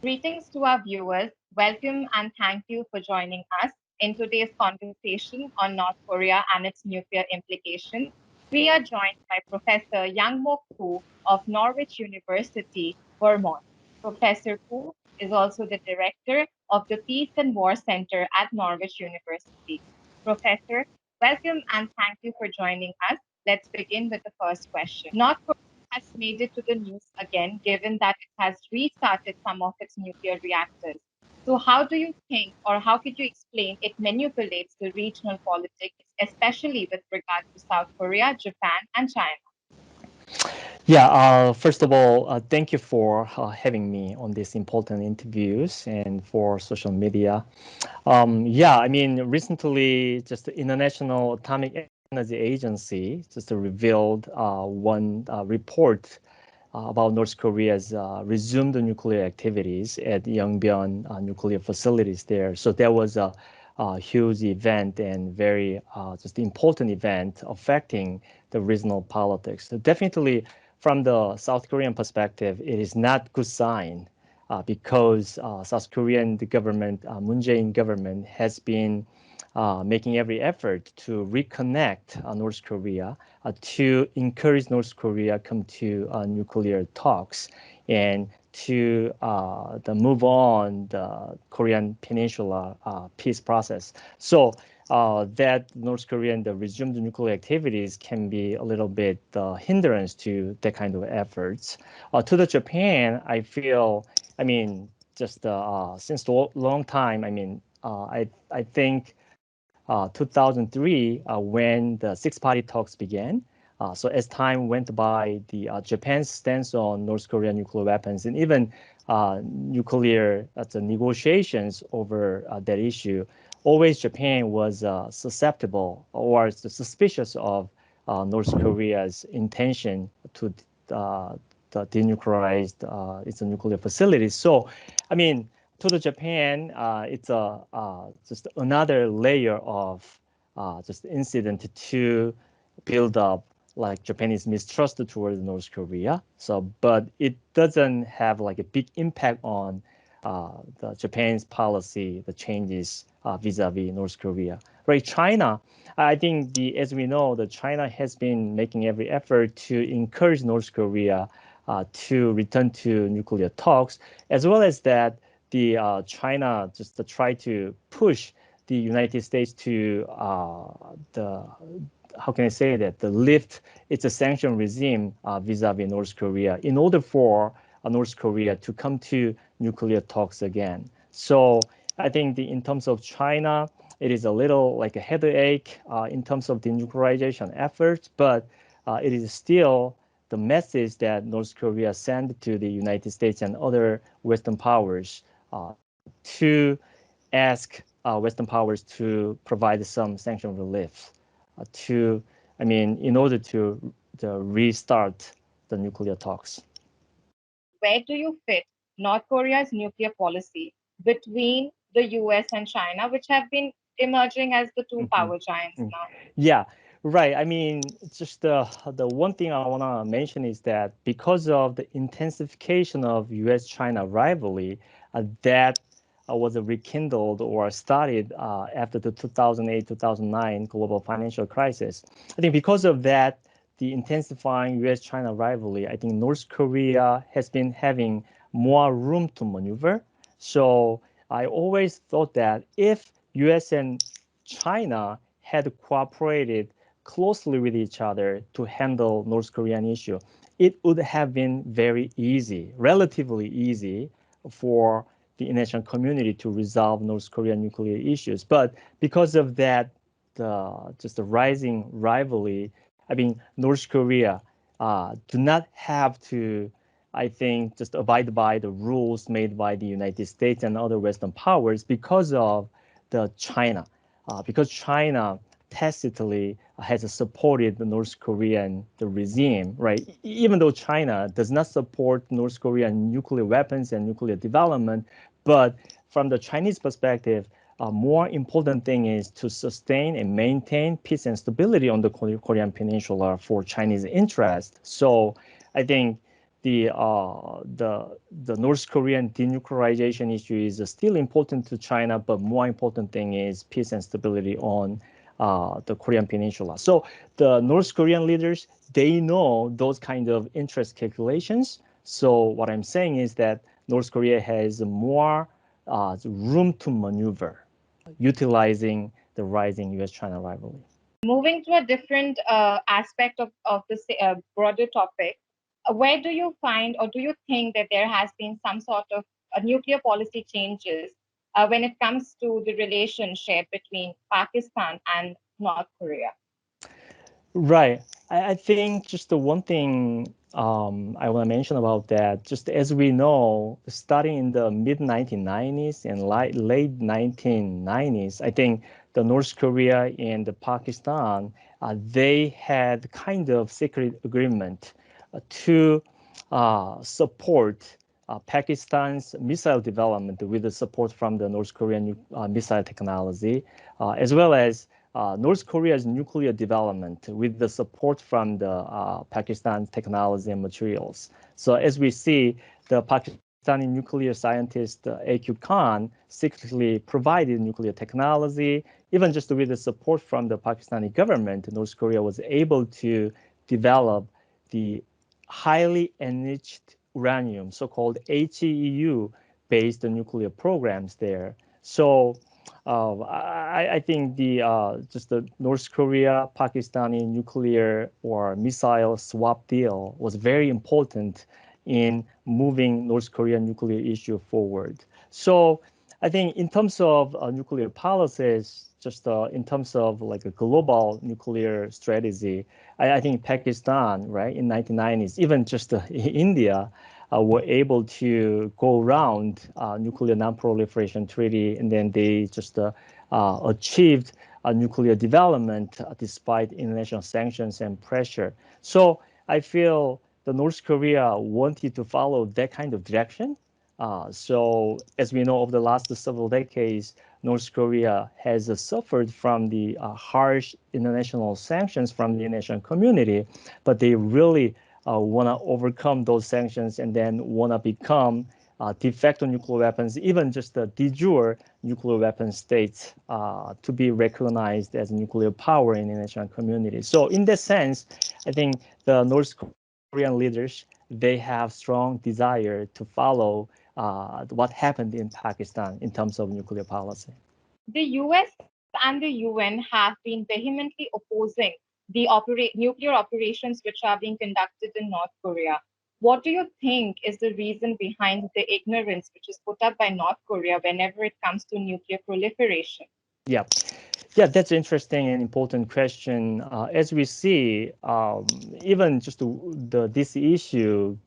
Greetings to our viewers. Welcome and thank you for joining us in today's conversation on North Korea and its nuclear implications. We are joined by Professor Yangmo Ku of Norwich University, Vermont. Professor Ku is also the director of the Peace and War Center at Norwich University. Professor, welcome and thank you for joining us. Let's begin with the first question. North has made it to the news again, given that it has restarted some of its nuclear reactors. So, how do you think, or how could you explain it manipulates the regional politics, especially with regard to South Korea, Japan, and China? Yeah, first of all, thank you for having me on these important interviews and for social media. Yeah, I mean, recently, just the International Atomic Energy Agency just revealed one report about North Korea's resumed nuclear activities at Yongbyon nuclear facilities there. So that was a huge event and very just important event affecting the regional politics. So definitely, from the South Korean perspective, it is not good sign because South Korean the government, Moon Jae-in government, has been making every effort to reconnect North Korea, to encourage North Korea come to nuclear talks and to move on the Korean Peninsula peace process. So that North Korean the resumed nuclear activities can be a little bit hindrance to that kind of efforts. To the Japan, I feel, I mean, just since a long time, I mean, I think 2003 when the six-party talks began. So as time went by, the Japan's stance on North Korean nuclear weapons and even nuclear the negotiations over that issue, always Japan was susceptible or suspicious of North Korea's intention to denuclearize its nuclear facilities. So, I mean, to the Japan, it's a just another layer of just incident to build up like Japanese mistrust towards North Korea. So, but it doesn't have like a big impact on the Japan's policy, the changes vis-a-vis North Korea. Right, China. I think as we know, the China has been making every effort to encourage North Korea to return to nuclear talks, as well as that the China just to try to push the United States to the how can I say that the lift its a sanction regime vis-a-vis North Korea in order for North Korea to come to nuclear talks again. So I think in terms of China, it is a little like a headache in terms of denuclearization efforts, but it is still the message that North Korea sent to the United States and other Western powers to ask Western powers to provide some sanction relief to, I mean, in order to restart the nuclear talks. Where do you fit North Korea's nuclear policy between the US and China, which have been emerging as the two Mhm. power giants Mm. now? Yeah, right. I mean, just the one thing I want to mention is that because of the intensification of U.S.-China rivalry, that was rekindled or started after the 2008-2009 global financial crisis. I think because of that, the intensifying U.S.-China rivalry, I think North Korea has been having more room to maneuver. So I always thought that if U.S. and China had cooperated closely with each other to handle North Korean issue, it would have been very easy, relatively easy for the international community to resolve North Korean nuclear issues. But because of that, just the rising rivalry, I mean, North Korea do not have to, I think, just abide by the rules made by the United States and other Western powers because of the China, because China tacitly has supported the North Korean the regime, right? Even though China does not support North Korean nuclear weapons and nuclear development, but from the Chinese perspective, a more important thing is to sustain and maintain peace and stability on the Korean Peninsula for Chinese interest. So I think the North Korean denuclearization issue is still important to China, but more important thing is peace and stability on the Korean Peninsula. So the North Korean leaders, they know those kind of interest calculations. So what I'm saying is that North Korea has more room to maneuver, utilizing the rising U.S.-China rivalry. Moving to a different aspect of the broader topic, where do you find or do you think that there has been some sort of nuclear policy changes when it comes to the relationship between Pakistan and North Korea? Right. I think just the one thing I want to mention about that, just as we know, starting in the mid 1990s and late 1990s, I think the North Korea and the Pakistan, they had kind of secret agreement to support Pakistan's missile development with the support from the North Korean missile technology, as well as North Korea's nuclear development with the support from the Pakistan's technology and materials. So as we see, the Pakistani nuclear scientist A.Q. Khan secretly provided nuclear technology. Even just with the support from the Pakistani government, North Korea was able to develop the highly enriched uranium, so-called HEU-based nuclear programs there. So I think the just the North Korea Pakistani nuclear or missile swap deal was very important in moving North Korean nuclear issue forward. So I think in terms of nuclear policies, just in terms of like a global nuclear strategy, I think Pakistan, right, in 1990s, even just India, were able to go around nuclear non-proliferation treaty, and then they just achieved nuclear development despite international sanctions and pressure. So I feel the North Korea wanted to follow that kind of direction. So as we know, over the last several decades, North Korea has suffered from the harsh international sanctions from the international community, but they really want to overcome those sanctions and then want to become de facto nuclear weapons, even just the de jure nuclear weapon states to be recognized as nuclear power in the international community. So in that sense, I think the North Korean leaders, they have strong desire to follow what happened in Pakistan in terms of nuclear policy. The US and the UN have been vehemently opposing the nuclear operations which are being conducted in North Korea. What do you think is the reason behind the ignorance which is put up by North Korea whenever it comes to nuclear proliferation? Yeah, yeah, that's an interesting and important question. As we see, even just this issue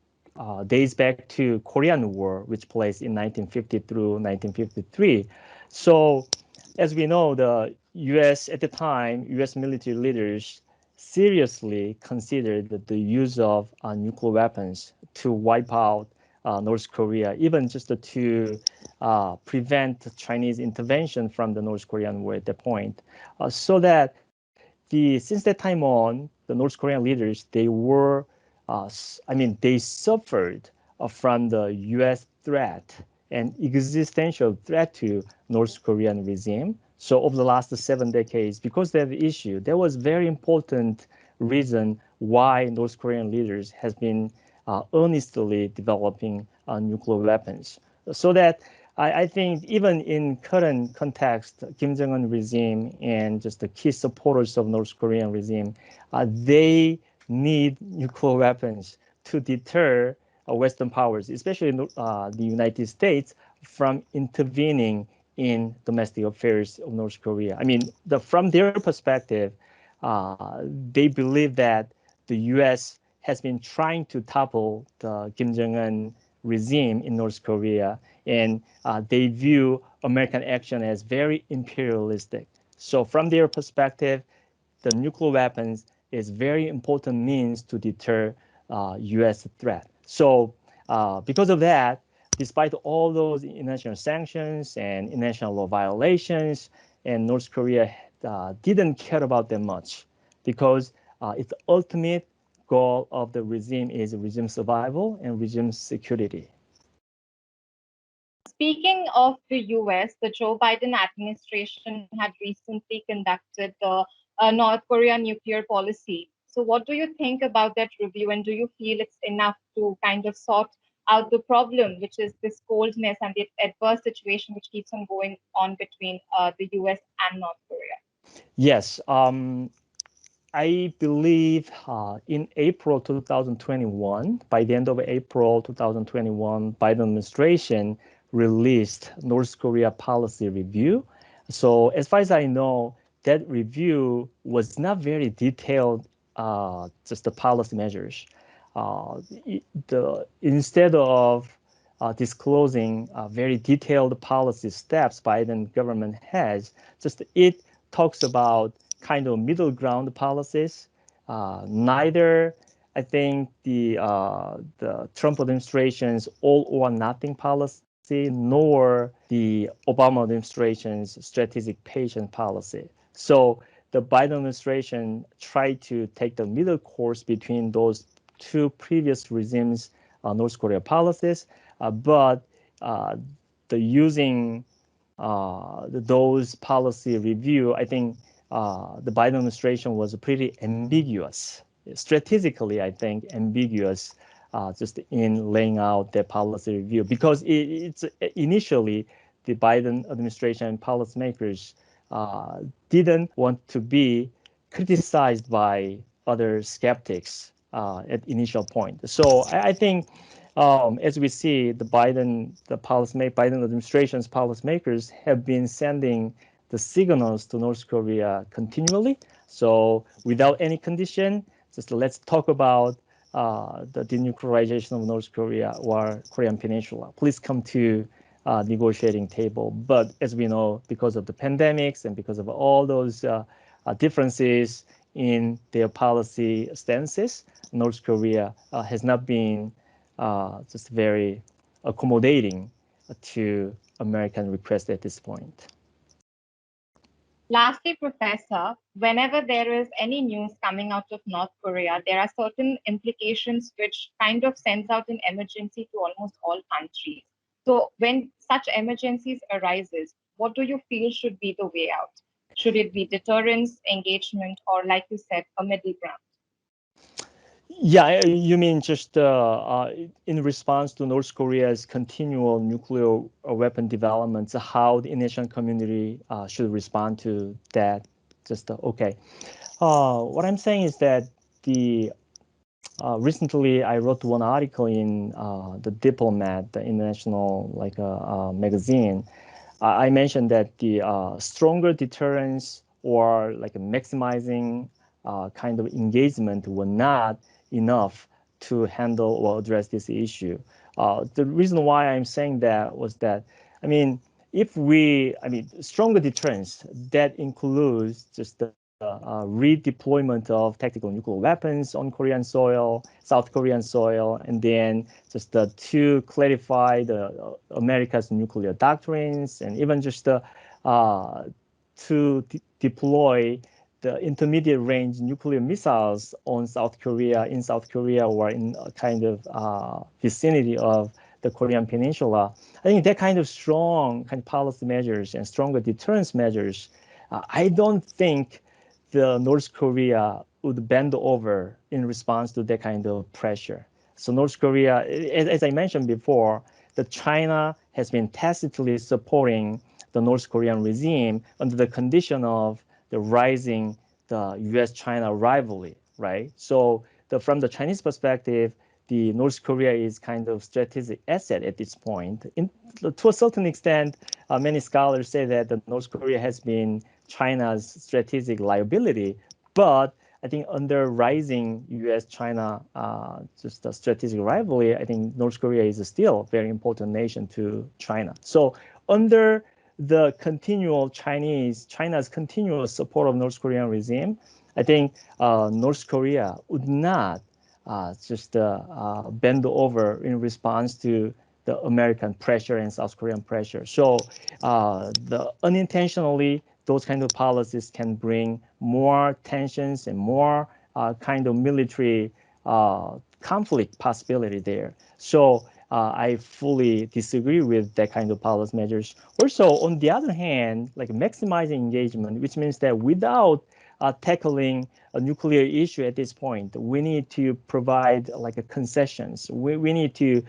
dates back to Korean War, which placed in 1950 through 1953. So, as we know, the U.S. at the time, U.S. military leaders seriously considered the use of nuclear weapons to wipe out North Korea, even just to prevent Chinese intervention from the North Korean War at that point. So that since that time on, the North Korean leaders, they were, they suffered from the U.S. threat and existential threat to North Korean regime. So over the last 7 decades, because of the issue, there was very important reason why North Korean leaders has been earnestly developing nuclear weapons. So that I think even in current context, Kim Jong-un regime and just the key supporters of North Korean regime, they need nuclear weapons to deter Western powers, especially the United States, from intervening in domestic affairs of North Korea. I mean, from their perspective, they believe that the U.S. has been trying to topple the Kim Jong-un regime in North Korea, and they view American action as very imperialistic. So from their perspective, the nuclear weapons is very important means to deter U.S. threat. So because of that, despite all those international sanctions and international law violations, and North Korea didn't care about them much because its ultimate goal of the regime is regime survival and regime security. Speaking of the US, the Joe Biden administration had recently conducted the North Korea nuclear policy. So, what do you think about that review, and do you feel it's enough to kind of sort out the problem, which is this coldness and the adverse situation which keeps on going on between the US and North Korea? Yes, I believe in April 2021, by the end of April 2021, Biden administration released North Korea policy review. So as far as I know, that review was not very detailed, just the policy measures. Instead of disclosing very detailed policy steps Biden government has, just it talks about kind of middle ground policies. Neither, I think, the Trump administration's all or nothing policy, nor the Obama administration's strategic patient policy. So the Biden administration tried to take the middle course between those two previous regimes' North Korea policies, but the using those policy review, I think the Biden administration was pretty ambiguous, strategically, I think, ambiguous just in laying out their policy review because it's initially the Biden administration and policymakers didn't want to be criticized by other skeptics at initial point. So I think as we see, Biden administration's policymakers have been sending the signals to North Korea continually. So without any condition, just let's talk about the denuclearization of North Korea or Korean Peninsula. Please come to negotiating table. But as we know, because of the pandemics and because of all those differences in their policy stances, North Korea has not been just very accommodating to American requests at this point. Lastly, Professor, whenever there is any news coming out of North Korea, there are certain implications which kind of sends out an emergency to almost all countries. So when such emergencies arises, what do you feel should be the way out? Should it be deterrence, engagement, or like you said, a middle ground? Yeah, you mean just in response to North Korea's continual nuclear weapon developments, how the international community should respond to that? Just okay. What I'm saying is that the recently I wrote one article in the Diplomat, the international magazine. I mentioned that the stronger deterrence or like a maximizing kind of engagement were not enough to handle or address this issue. The reason why I'm saying that was that, I mean, stronger deterrence, that includes just the redeployment of tactical nuclear weapons on Korean soil, South Korean soil, and then just to clarify America's nuclear doctrines, and even just to deploy the intermediate range nuclear missiles on South Korea, in South Korea, or in a kind of vicinity of the Korean Peninsula. I think that kind of strong kind of policy measures and stronger deterrence measures, I don't think the North Korea would bend over in response to that kind of pressure. So North Korea, as I mentioned before, the China has been tacitly supporting the North Korean regime under the condition of the rising the U.S.-China rivalry, right? So from the Chinese perspective, the North Korea is kind of strategic asset at this point. To a certain extent, many scholars say that the North Korea has been China's strategic liability, but I think under rising U.S.-China just a strategic rivalry, I think North Korea is still a very important nation to China. So under the China's continual support of North Korean regime, I think North Korea would not just bend over in response to the American pressure and South Korean pressure. So the unintentionally, those kind of policies can bring more tensions and more kind of military conflict possibility there. So I fully disagree with that kind of policy measures. Also, on the other hand, like maximizing engagement, which means that without tackling a nuclear issue at this point, we need to provide like a concessions. We need to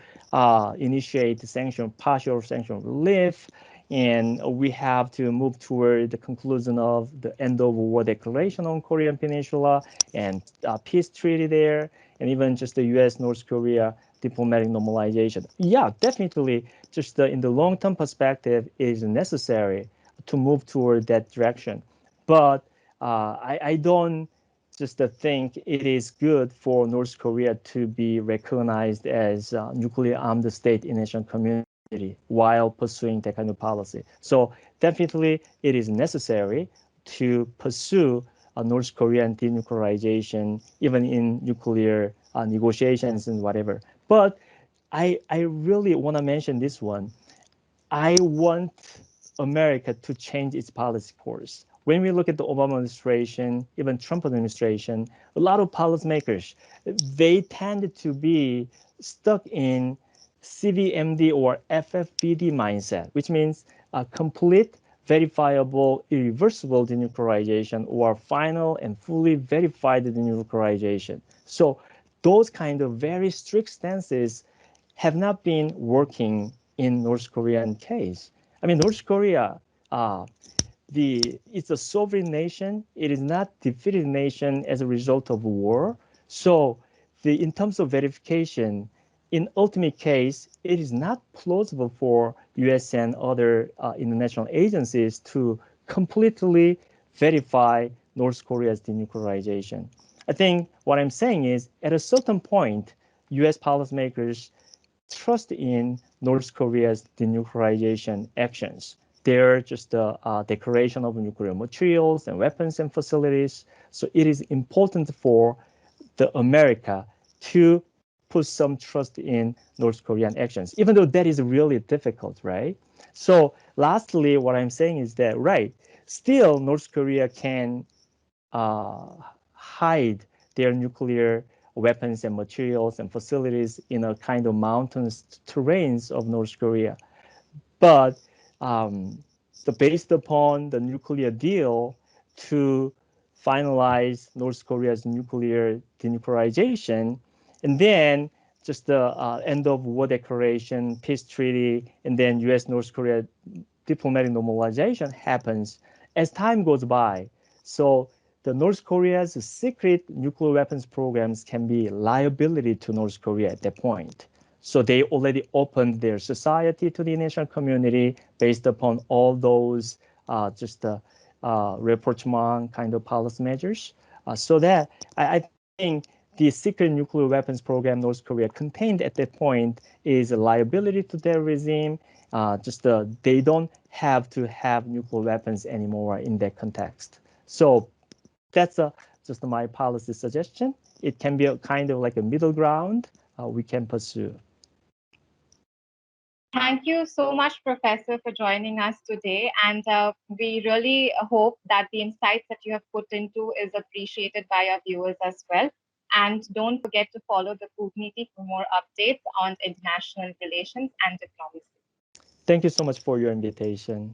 initiate sanction, partial sanction relief, and we have to move toward the conclusion of the end of war declaration on Korean Peninsula and peace treaty there, and even just the U.S. North Korea diplomatic normalization. Yeah, definitely, just in the long-term perspective, it is necessary to move toward that direction. But I don't just think it is good for North Korea to be recognized as a nuclear armed state in Asian community while pursuing that kind of policy. So definitely it is necessary to pursue North Korean denuclearization, even in nuclear negotiations and whatever. But I really want to mention this one. I want America to change its policy course. When we look at the Obama administration, even Trump administration, a lot of policymakers, they tend to be stuck in CVMD or FFBD mindset, which means a complete, verifiable, irreversible denuclearization or final and fully verified denuclearization. So those kind of very strict stances have not been working in North Korean case. I mean, North Korea, uh, it's a sovereign nation. It is not defeated nation as a result of war. So, in terms of verification, in ultimate case, it is not plausible for U.S. and other international agencies to completely verify North Korea's denuclearization. I think what I'm saying is, at a certain point, U.S. policymakers trust in North Korea's denuclearization actions. They're just a declaration of nuclear materials and weapons and facilities. So it is important for the America to put some trust in North Korean actions, even though that is really difficult, right? So lastly, what I'm saying is that, right, still North Korea can uh, hide their nuclear weapons and materials and facilities in a kind of mountainous terrains of North Korea. But based upon the nuclear deal to finalize North Korea's nuclear denuclearization, and then just the end of war declaration, peace treaty, and then U.S. North Korea diplomatic normalization happens as time goes by. So the North Korea's secret nuclear weapons programs can be liability to North Korea at that point. So they already opened their society to the international community based upon all those just rapprochement kind of policy measures. So that I think the secret nuclear weapons program North Korea contained at that point is a liability to their regime. They don't have to have nuclear weapons anymore in that context. So that's just my policy suggestion. It can be a kind of like a middle ground we can pursue. Thank you so much, Professor, for joining us today. And we really hope that the insights that you have put into is appreciated by our viewers as well. And don't forget to follow the Kootneeti for more updates on international relations and diplomacy. Thank you so much for your invitation.